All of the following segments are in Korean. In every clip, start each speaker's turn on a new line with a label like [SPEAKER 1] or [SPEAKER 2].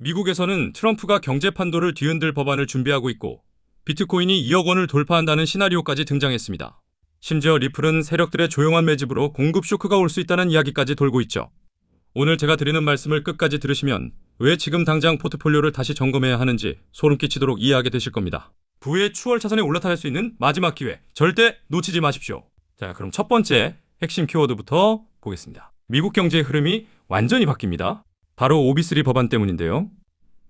[SPEAKER 1] 미국에서는 트럼프가 경제 판도를 뒤흔들 법안을 준비하고 있고 비트코인이 2억 원을 돌파한다는 시나리오까지 등장했습니다. 심지어 리플은 세력들의 조용한 매집으로 공급 쇼크가 올 수 있다는 이야기까지 돌고 있죠. 오늘 제가 드리는 말씀을 끝까지 들으시면 왜 지금 당장 포트폴리오를 다시 점검해야 하는지 소름 끼치도록 이해하게 되실 겁니다. 부의 추월 차선에 올라탈 수 있는 마지막 기회, 절대 놓치지 마십시오. 자, 그럼 첫 번째 핵심 키워드부터 보겠습니다. 미국 경제의 흐름이 완전히 바뀝니다. 바로 OB3 법안 때문인데요.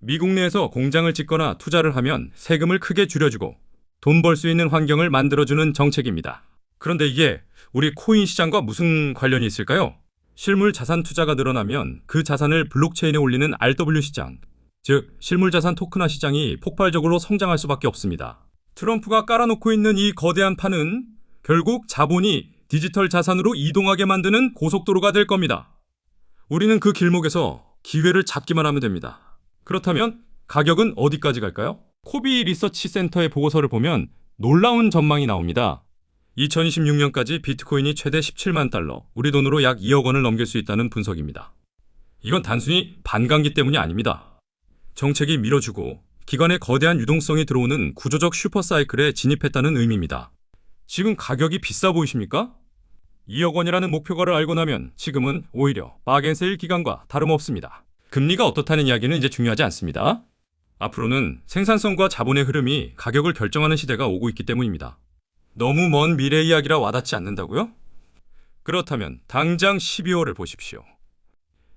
[SPEAKER 1] 미국 내에서 공장을 짓거나 투자를 하면 세금을 크게 줄여주고 돈 벌 수 있는 환경을 만들어주는 정책입니다. 그런데 이게 우리 코인 시장과 무슨 관련이 있을까요? 실물 자산 투자가 늘어나면 그 자산을 블록체인에 올리는 RW 시장, 즉 실물 자산 토큰화 시장이 폭발적으로 성장할 수밖에 없습니다. 트럼프가 깔아놓고 있는 이 거대한 판은 결국 자본이 디지털 자산으로 이동하게 만드는 고속도로가 될 겁니다. 우리는 그 길목에서 기회를 잡기만 하면 됩니다. 그렇다면 가격은 어디까지 갈까요? 코비 리서치 센터의 보고서를 보면 놀라운 전망이 나옵니다. 2026년까지 비트코인이 최대 17만 달러, 우리 돈으로 약 2억 원을 넘길 수 있다는 분석입니다. 이건 단순히 반감기 때문이 아닙니다. 정책이 밀어주고 기관의 거대한 유동성이 들어오는 구조적 슈퍼사이클에 진입했다는 의미입니다. 지금 가격이 비싸 보이십니까? 2억 원이라는 목표가를 알고 나면 지금은 오히려 바겐세일 기간과 다름없습니다. 금리가 어떻다는 이야기는 이제 중요하지 않습니다. 앞으로는 생산성과 자본의 흐름이 가격을 결정하는 시대가 오고 있기 때문입니다. 너무 먼 미래 이야기라 와닿지 않는다고요? 그렇다면 당장 12월을 보십시오.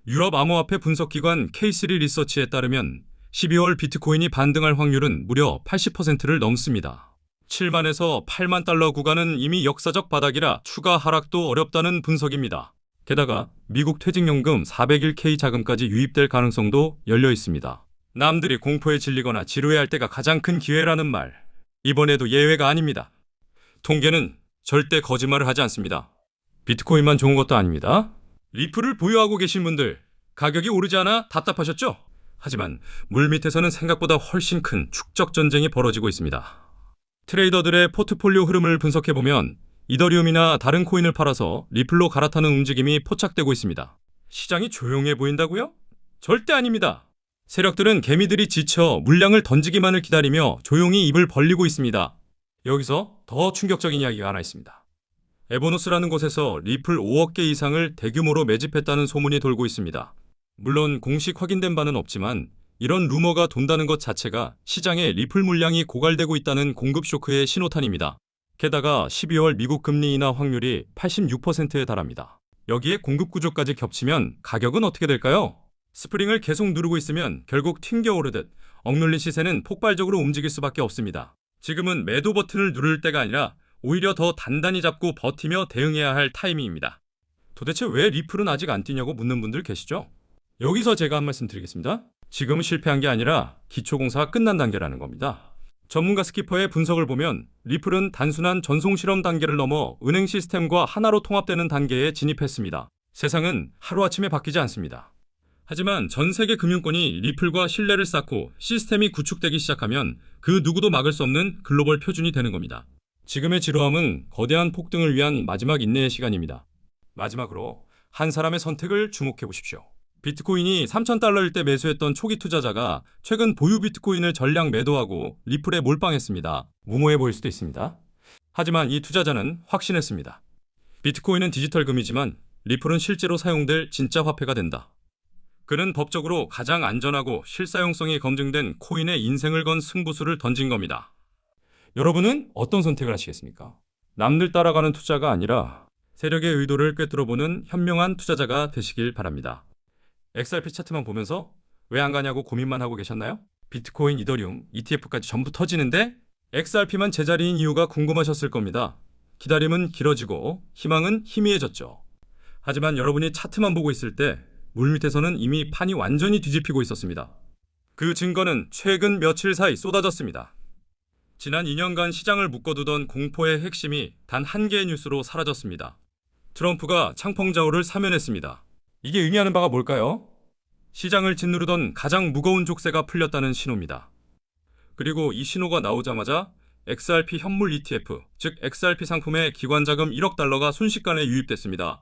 [SPEAKER 1] 유럽 암호화폐 분석기관 K3 리서치에 따르면 12월 비트코인이 반등할 확률은 무려 80%를 넘습니다. 7만에서 8만 달러 구간은 이미 역사적 바닥이라 추가 하락도 어렵다는 분석입니다. 게다가 미국 퇴직연금 401k 자금까지 유입될 가능성도 열려 있습니다. 남들이 공포에 질리거나 지루해할 때가 가장 큰 기회라는 말, 이번에도 예외가 아닙니다. 통계는 절대 거짓말을 하지 않습니다. 비트코인만 좋은 것도 아닙니다. 리플을 보유하고 계신 분들, 가격이 오르지 않아 답답하셨죠? 하지만 물밑에서는 생각보다 훨씬 큰 축적 전쟁이 벌어지고 있습니다. 트레이더들의 포트폴리오 흐름을 분석해보면 이더리움이나 다른 코인을 팔아서 리플로 갈아타는 움직임이 포착되고 있습니다. 시장이 조용해 보인다고요? 절대 아닙니다. 세력들은 개미들이 지쳐 물량을 던지기만을 기다리며 조용히 입을 벌리고 있습니다. 여기서 더 충격적인 이야기가 하나 있습니다. 에보노스라는 곳에서 리플 5억 개 이상을 대규모로 매집했다는 소문이 돌고 있습니다. 물론 공식 확인된 바는 없지만 이런 루머가 돈다는 것 자체가 시장에 리플 물량이 고갈되고 있다는 공급 쇼크의 신호탄입니다. 게다가 12월 미국 금리 인하 확률이 86%에 달합니다. 여기에 공급 구조까지 겹치면 가격은 어떻게 될까요? 스프링을 계속 누르고 있으면 결국 튕겨오르듯 억눌린 시세는 폭발적으로 움직일 수밖에 없습니다. 지금은 매도 버튼을 누를 때가 아니라 오히려 더 단단히 잡고 버티며 대응해야 할 타이밍입니다. 도대체 왜 리플은 아직 안 뛰냐고 묻는 분들 계시죠? 여기서 제가 한 말씀 드리겠습니다. 지금은 실패한 게 아니라 기초공사가 끝난 단계라는 겁니다. 전문가 스키퍼의 분석을 보면 리플은 단순한 전송 실험 단계를 넘어 은행 시스템과 하나로 통합되는 단계에 진입했습니다. 세상은 하루아침에 바뀌지 않습니다. 하지만 전 세계 금융권이 리플과 신뢰를 쌓고 시스템이 구축되기 시작하면 그 누구도 막을 수 없는 글로벌 표준이 되는 겁니다. 지금의 지루함은 거대한 폭등을 위한 마지막 인내의 시간입니다. 마지막으로 한 사람의 선택을 주목해 보십시오. 비트코인이 3,000달러일 때 매수했던 초기 투자자가 최근 보유 비트코인을 전량 매도하고 리플에 몰빵했습니다. 무모해 보일 수도 있습니다. 하지만 이 투자자는 확신했습니다. 비트코인은 디지털 금이지만 리플은 실제로 사용될 진짜 화폐가 된다. 그는 법적으로 가장 안전하고 실사용성이 검증된 코인의 인생을 건 승부수를 던진 겁니다. 여러분은 어떤 선택을 하시겠습니까? 남들 따라가는 투자가 아니라 세력의 의도를 꿰뚫어보는 현명한 투자자가 되시길 바랍니다. XRP 차트만 보면서 왜 안 가냐고 고민만 하고 계셨나요? 비트코인, 이더리움, ETF까지 전부 터지는데 XRP만 제자리인 이유가 궁금하셨을 겁니다. 기다림은 길어지고 희망은 희미해졌죠. 하지만 여러분이 차트만 보고 있을 때 물밑에서는 이미 판이 완전히 뒤집히고 있었습니다. 그 증거는 최근 며칠 사이 쏟아졌습니다. 지난 2년간 시장을 묶어두던 공포의 핵심이 단 한 개의 뉴스로 사라졌습니다. 트럼프가 창펑자오를 사면했습니다. 이게 의미하는 바가 뭘까요? 시장을 짓누르던 가장 무거운 족쇄가 풀렸다는 신호입니다. 그리고 이 신호가 나오자마자 XRP 현물 ETF, 즉 XRP 상품의 기관자금 1억 달러가 순식간에 유입됐습니다.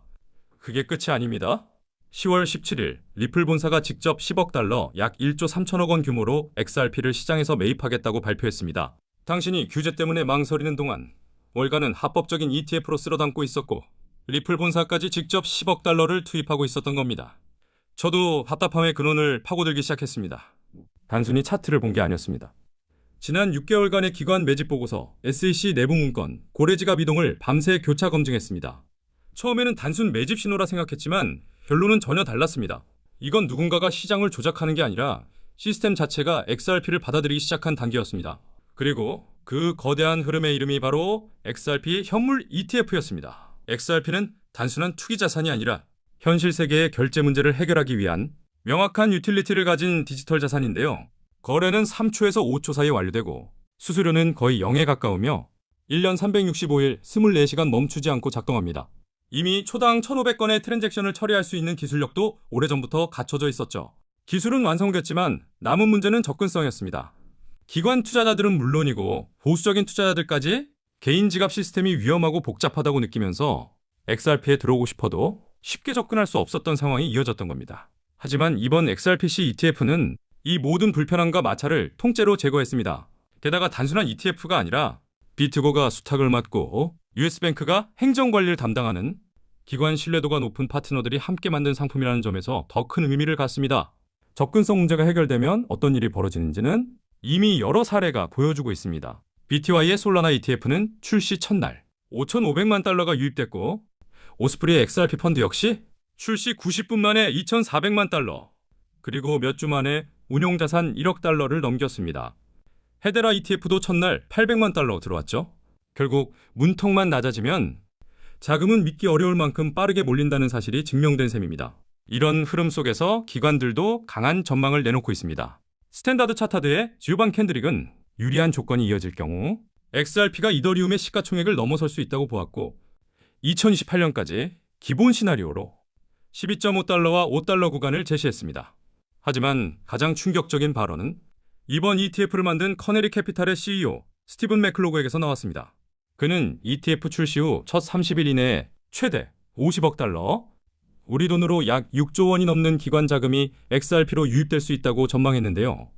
[SPEAKER 1] 그게 끝이 아닙니다. 10월 17일 리플 본사가 직접 10억 달러 약 1조 3천억 원 규모로 XRP를 시장에서 매입하겠다고 발표했습니다. 당신이 규제 때문에 망설이는 동안 월가는 합법적인 ETF로 쓸어 담고 있었고 리플 본사까지 직접 10억 달러를 투입하고 있었던 겁니다. 저도 답답함의 근원을 파고들기 시작했습니다. 단순히 차트를 본 게 아니었습니다. 지난 6개월간의 기관 매집 보고서, SEC 내부 문건, 고래지갑 이동을 밤새 교차 검증했습니다. 처음에는 단순 매집 신호라 생각했지만 결론은 전혀 달랐습니다. 이건 누군가가 시장을 조작하는 게 아니라 시스템 자체가 XRP를 받아들이기 시작한 단계였습니다. 그리고 그 거대한 흐름의 이름이 바로 XRP 현물 ETF였습니다. XRP는 단순한 투기 자산이 아니라 현실 세계의 결제 문제를 해결하기 위한 명확한 유틸리티를 가진 디지털 자산인데요. 거래는 3초에서 5초 사이에 완료되고 수수료는 거의 0에 가까우며 1년 365일 24시간 멈추지 않고 작동합니다. 이미 초당 1,500건의 트랜잭션을 처리할 수 있는 기술력도 오래전부터 갖춰져 있었죠. 기술은 완성됐지만 남은 문제는 접근성이었습니다. 기관 투자자들은 물론이고 보수적인 투자자들까지 개인 지갑 시스템이 위험하고 복잡하다고 느끼면서 XRP에 들어오고 싶어도 쉽게 접근할 수 없었던 상황이 이어졌던 겁니다. 하지만 이번 XRPC ETF는 이 모든 불편함과 마찰을 통째로 제거했습니다. 게다가 단순한 ETF가 아니라 비트고가 수탁을 맡고 US뱅크가 행정관리를 담당하는 기관 신뢰도가 높은 파트너들이 함께 만든 상품이라는 점에서 더 큰 의미를 갖습니다. 접근성 문제가 해결되면 어떤 일이 벌어지는지는 이미 여러 사례가 보여주고 있습니다. BTY의 솔라나 ETF는 출시 첫날 5,500만 달러가 유입됐고 오스프리의 XRP 펀드 역시 출시 90분 만에 2,400만 달러, 그리고 몇 주 만에 운용자산 1억 달러를 넘겼습니다. 헤데라 ETF도 첫날 800만 달러 들어왔죠. 결국 문턱만 낮아지면 자금은 믿기 어려울 만큼 빠르게 몰린다는 사실이 증명된 셈입니다. 이런 흐름 속에서 기관들도 강한 전망을 내놓고 있습니다. 스탠다드 차타드의 주반 캔드릭은 유리한 조건이 이어질 경우 XRP가 이더리움의 시가총액을 넘어설 수 있다고 보았고 2028년까지 기본 시나리오로 12.5달러와 5달러 구간을 제시했습니다. 하지만 가장 충격적인 발언은 이번 ETF를 만든 커네리 캐피탈의 CEO 스티븐 맥클로그에게서 나왔습니다. 그는 ETF 출시 후 첫 30일 이내에 최대 50억 달러, 우리 돈으로 약 6조 원이 넘는 기관 자금이 XRP로 유입될 수 있다고 전망했는데요.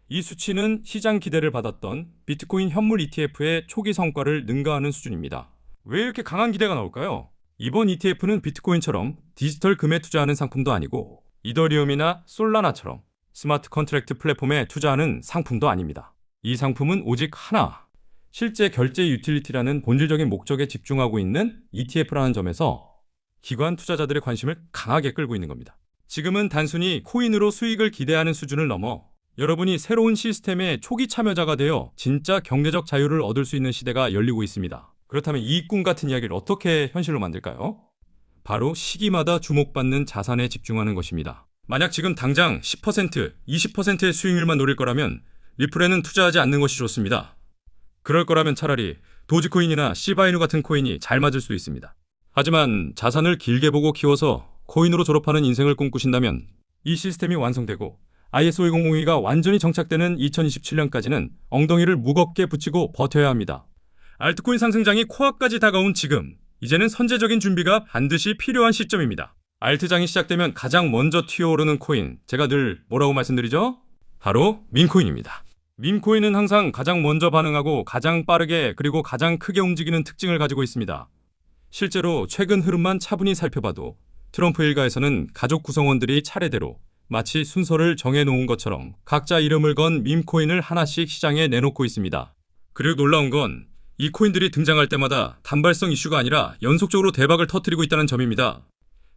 [SPEAKER 1] 이 수치는 시장 기대를 받았던 비트코인 현물 ETF의 초기 성과를 능가하는 수준입니다. 왜 이렇게 강한 기대가 나올까요? 이번 ETF는 비트코인처럼 디지털 금에 투자하는 상품도 아니고 이더리움이나 솔라나처럼 스마트 컨트랙트 플랫폼에 투자하는 상품도 아닙니다. 이 상품은 오직 하나, 실제 결제 유틸리티라는 본질적인 목적에 집중하고 있는 ETF라는 점에서 기관 투자자들의 관심을 강하게 끌고 있는 겁니다. 지금은 단순히 코인으로 수익을 기대하는 수준을 넘어 여러분이 새로운 시스템의 초기 참여자가 되어 진짜 경제적 자유를 얻을 수 있는 시대가 열리고 있습니다. 그렇다면 이 꿈 같은 이야기를 어떻게 현실로 만들까요? 바로 시기마다 주목받는 자산에 집중하는 것입니다. 만약 지금 당장 10%, 20%의 수익률만 노릴 거라면 리플에는 투자하지 않는 것이 좋습니다. 그럴 거라면 차라리 도지코인이나 시바이누 같은 코인이 잘 맞을 수도 있습니다. 하지만 자산을 길게 보고 키워서 코인으로 졸업하는 인생을 꿈꾸신다면 이 시스템이 완성되고 ISO 2002가 완전히 정착되는 2027년까지는 엉덩이를 무겁게 붙이고 버텨야 합니다. 알트코인 상승장이 코앞까지 다가온 지금, 이제는 선제적인 준비가 반드시 필요한 시점입니다. 알트장이 시작되면 가장 먼저 튀어오르는 코인, 제가 늘 뭐라고 말씀드리죠? 바로 민코인입니다. 민코인은 항상 가장 먼저 반응하고 가장 빠르게 그리고 가장 크게 움직이는 특징을 가지고 있습니다. 실제로 최근 흐름만 차분히 살펴봐도 트럼프 일가에서는 가족 구성원들이 차례대로 마치 순서를 정해놓은 것처럼 각자 이름을 건 밈코인을 하나씩 시장에 내놓고 있습니다. 그리고 놀라운 건 이 코인들이 등장할 때마다 단발성 이슈가 아니라 연속적으로 대박을 터뜨리고 있다는 점입니다.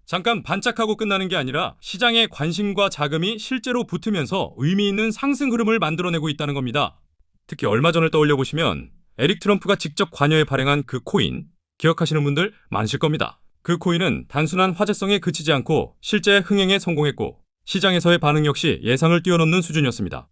[SPEAKER 1] 잠깐 반짝하고 끝나는 게 아니라 시장의 관심과 자금이 실제로 붙으면서 의미 있는 상승 흐름을 만들어내고 있다는 겁니다. 특히 얼마 전을 떠올려 보시면 에릭 트럼프가 직접 관여해 발행한 그 코인, 기억하시는 분들 많으실 겁니다. 그 코인은 단순한 화제성에 그치지 않고 실제 흥행에 성공했고 시장에서의 반응 역시 예상을 뛰어넘는 수준이었습니다.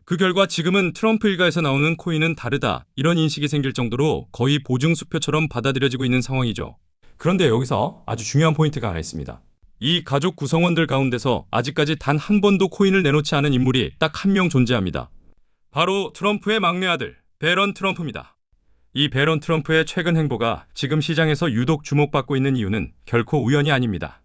[SPEAKER 1] 그 결과 지금은 트럼프 일가에서 나오는 코인은 다르다, 이런 인식이 생길 정도로 거의 보증수표처럼 받아들여지고 있는 상황이죠. 그런데 여기서 아주 중요한 포인트가 하나 있습니다. 이 가족 구성원들 가운데서 아직까지 단 한 번도 코인을 내놓지 않은 인물이 딱 한 명 존재합니다. 바로 트럼프의 막내 아들 배런 트럼프입니다. 이 배런 트럼프의 최근 행보가 지금 시장에서 유독 주목받고 있는 이유는 결코 우연이 아닙니다.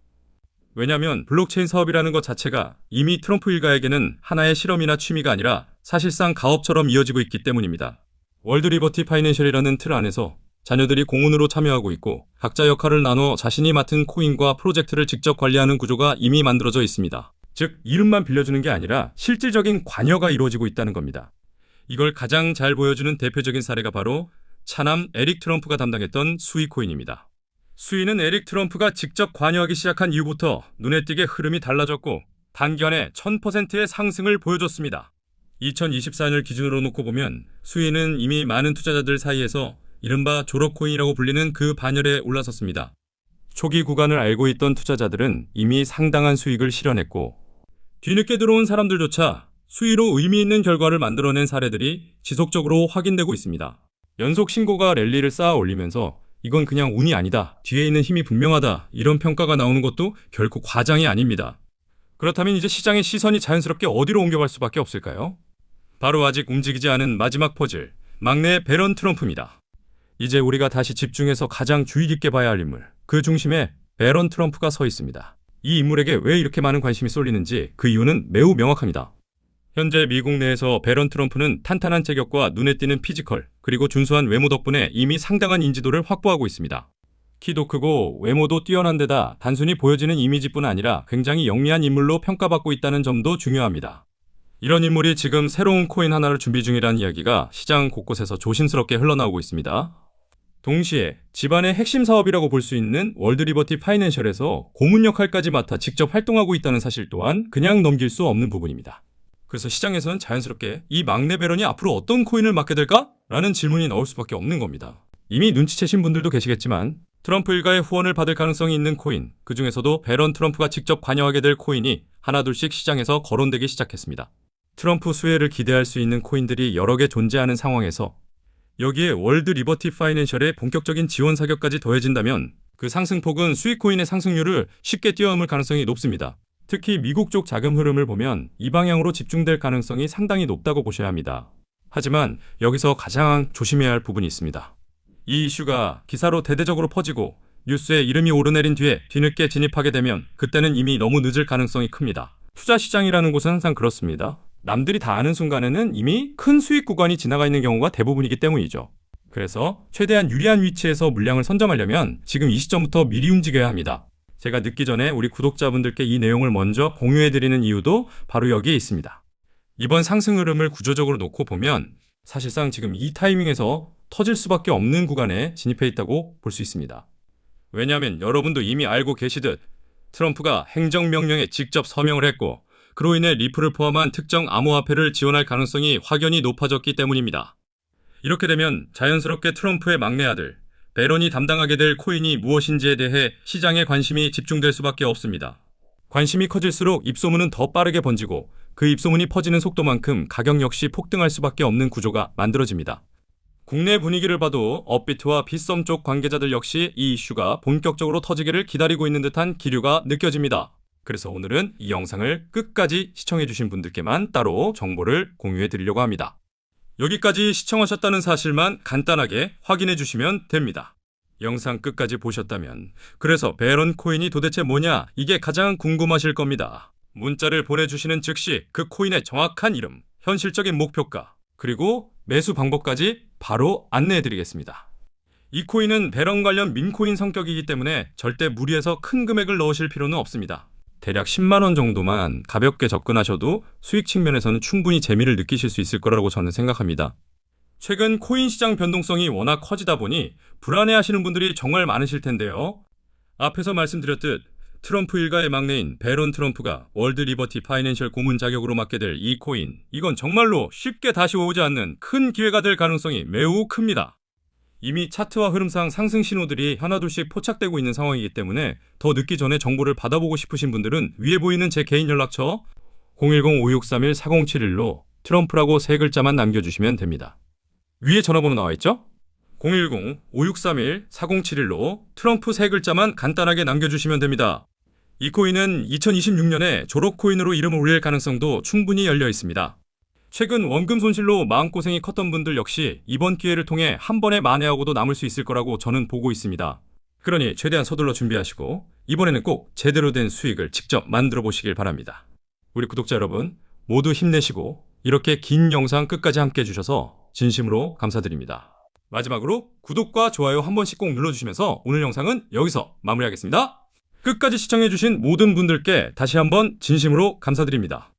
[SPEAKER 1] 왜냐하면 블록체인 사업이라는 것 자체가 이미 트럼프 일가에게는 하나의 실험이나 취미가 아니라 사실상 가업처럼 이어지고 있기 때문입니다. 월드 리버티 파이낸셜이라는 틀 안에서 자녀들이 공훈으로 참여하고 있고 각자 역할을 나눠 자신이 맡은 코인과 프로젝트를 직접 관리하는 구조가 이미 만들어져 있습니다. 즉, 이름만 빌려주는 게 아니라 실질적인 관여가 이루어지고 있다는 겁니다. 이걸 가장 잘 보여주는 대표적인 사례가 바로 차남 에릭 트럼프가 담당했던 수이 코인입니다. 수이는 에릭 트럼프가 직접 관여하기 시작한 이후부터 눈에 띄게 흐름이 달라졌고 단기간에 1000%의 상승을 보여줬습니다. 2024년을 기준으로 놓고 보면 수이는 이미 많은 투자자들 사이에서 이른바 졸업코인이라고 불리는 그 반열에 올라섰습니다. 초기 구간을 알고 있던 투자자들은 이미 상당한 수익을 실현했고 뒤늦게 들어온 사람들조차 수위로 의미 있는 결과를 만들어낸 사례들이 지속적으로 확인되고 있습니다. 연속 신고가 랠리를 쌓아 올리면서 이건 그냥 운이 아니다, 뒤에 있는 힘이 분명하다, 이런 평가가 나오는 것도 결코 과장이 아닙니다. 그렇다면 이제 시장의 시선이 자연스럽게 어디로 옮겨갈 수밖에 없을까요? 바로 아직 움직이지 않은 마지막 퍼즐, 막내 배런 트럼프입니다. 이제 우리가 다시 집중해서 가장 주의 깊게 봐야 할 인물, 그 중심에 배런 트럼프가 서 있습니다. 이 인물에게 왜 이렇게 많은 관심이 쏠리는지 그 이유는 매우 명확합니다. 현재 미국 내에서 배런 트럼프는 탄탄한 체격과 눈에 띄는 피지컬, 그리고 준수한 외모 덕분에 이미 상당한 인지도를 확보하고 있습니다. 키도 크고 외모도 뛰어난 데다 단순히 보여지는 이미지뿐 아니라 굉장히 영리한 인물로 평가받고 있다는 점도 중요합니다. 이런 인물이 지금 새로운 코인 하나를 준비 중이라는 이야기가 시장 곳곳에서 조심스럽게 흘러나오고 있습니다. 동시에 집안의 핵심 사업이라고 볼 수 있는 월드 리버티 파이낸셜에서 고문 역할까지 맡아 직접 활동하고 있다는 사실 또한 그냥 넘길 수 없는 부분입니다. 그래서 시장에서는 자연스럽게 이 막내 배런이 앞으로 어떤 코인을 맡게 될까? 라는 질문이 나올 수밖에 없는 겁니다. 이미 눈치채신 분들도 계시겠지만 트럼프 일가의 후원을 받을 가능성이 있는 코인, 그 중에서도 배런 트럼프가 직접 관여하게 될 코인이 하나둘씩 시장에서 거론되기 시작했습니다. 트럼프 수혜를 기대할 수 있는 코인들이 여러 개 존재하는 상황에서 여기에 월드 리버티 파이낸셜의 본격적인 지원 사격까지 더해진다면 그 상승폭은 수익 코인의 상승률을 쉽게 뛰어넘을 가능성이 높습니다. 특히 미국 쪽 자금 흐름을 보면 이 방향으로 집중될 가능성이 상당히 높다고 보셔야 합니다. 하지만 여기서 가장 조심해야 할 부분이 있습니다. 이 이슈가 기사로 대대적으로 퍼지고 뉴스에 이름이 오르내린 뒤에 뒤늦게 진입하게 되면 그때는 이미 너무 늦을 가능성이 큽니다. 투자 시장이라는 곳은 항상 그렇습니다. 남들이 다 아는 순간에는 이미 큰 수익 구간이 지나가 있는 경우가 대부분이기 때문이죠. 그래서 최대한 유리한 위치에서 물량을 선점하려면 지금 이 시점부터 미리 움직여야 합니다. 제가 늦기 전에 우리 구독자분들께 이 내용을 먼저 공유해드리는 이유도 바로 여기에 있습니다. 이번 상승 흐름을 구조적으로 놓고 보면 사실상 지금 이 타이밍에서 터질 수밖에 없는 구간에 진입해 있다고 볼 수 있습니다. 왜냐하면 여러분도 이미 알고 계시듯 트럼프가 행정명령에 직접 서명을 했고 그로 인해 리플을 포함한 특정 암호화폐를 지원할 가능성이 확연히 높아졌기 때문입니다. 이렇게 되면 자연스럽게 트럼프의 막내 아들 배런이 담당하게 될 코인이 무엇인지에 대해 시장의 관심이 집중될 수밖에 없습니다. 관심이 커질수록 입소문은 더 빠르게 번지고 그 입소문이 퍼지는 속도만큼 가격 역시 폭등할 수밖에 없는 구조가 만들어집니다. 국내 분위기를 봐도 업비트와 빗썸 쪽 관계자들 역시 이 이슈가 본격적으로 터지기를 기다리고 있는 듯한 기류가 느껴집니다. 그래서 오늘은 이 영상을 끝까지 시청해주신 분들께만 따로 정보를 공유해 드리려고 합니다. 여기까지 시청하셨다는 사실만 간단하게 확인해 주시면 됩니다. 영상 끝까지 보셨다면 그래서 배런 코인이 도대체 뭐냐, 이게 가장 궁금하실 겁니다. 문자를 보내주시는 즉시 그 코인의 정확한 이름, 현실적인 목표가, 그리고 매수 방법까지 바로 안내해 드리겠습니다. 이 코인은 배런 관련 민코인 성격이기 때문에 절대 무리해서 큰 금액을 넣으실 필요는 없습니다. 대략 10만원 정도만 가볍게 접근하셔도 수익 측면에서는 충분히 재미를 느끼실 수 있을 거라고 저는 생각합니다. 최근 코인 시장 변동성이 워낙 커지다 보니 불안해하시는 분들이 정말 많으실 텐데요. 앞에서 말씀드렸듯 트럼프 일가의 막내인 배런 트럼프가 월드 리버티 파이낸셜 고문 자격으로 맡게 될 이 코인, 이건 정말로 쉽게 다시 오지 않는 큰 기회가 될 가능성이 매우 큽니다. 이미 차트와 흐름상 상승 신호들이 하나둘씩 포착되고 있는 상황이기 때문에 더 늦기 전에 정보를 받아보고 싶으신 분들은 위에 보이는 제 개인 연락처 010-5631-4071로 트럼프라고 세 글자만 남겨주시면 됩니다. 위에 전화번호 나와있죠? 010-5631-4071로 트럼프 세 글자만 간단하게 남겨주시면 됩니다. 이 코인은 2026년에 졸업코인으로 이름을 올릴 가능성도 충분히 열려 있습니다. 최근 원금 손실로 마음고생이 컸던 분들 역시 이번 기회를 통해 한 번에 만회하고도 남을 수 있을 거라고 저는 보고 있습니다. 그러니 최대한 서둘러 준비하시고 이번에는 꼭 제대로 된 수익을 직접 만들어 보시길 바랍니다. 우리 구독자 여러분 모두 힘내시고 이렇게 긴 영상 끝까지 함께 해주셔서 진심으로 감사드립니다. 마지막으로 구독과 좋아요 한 번씩 꼭 눌러주시면서 오늘 영상은 여기서 마무리하겠습니다. 끝까지 시청해주신 모든 분들께 다시 한번 진심으로 감사드립니다.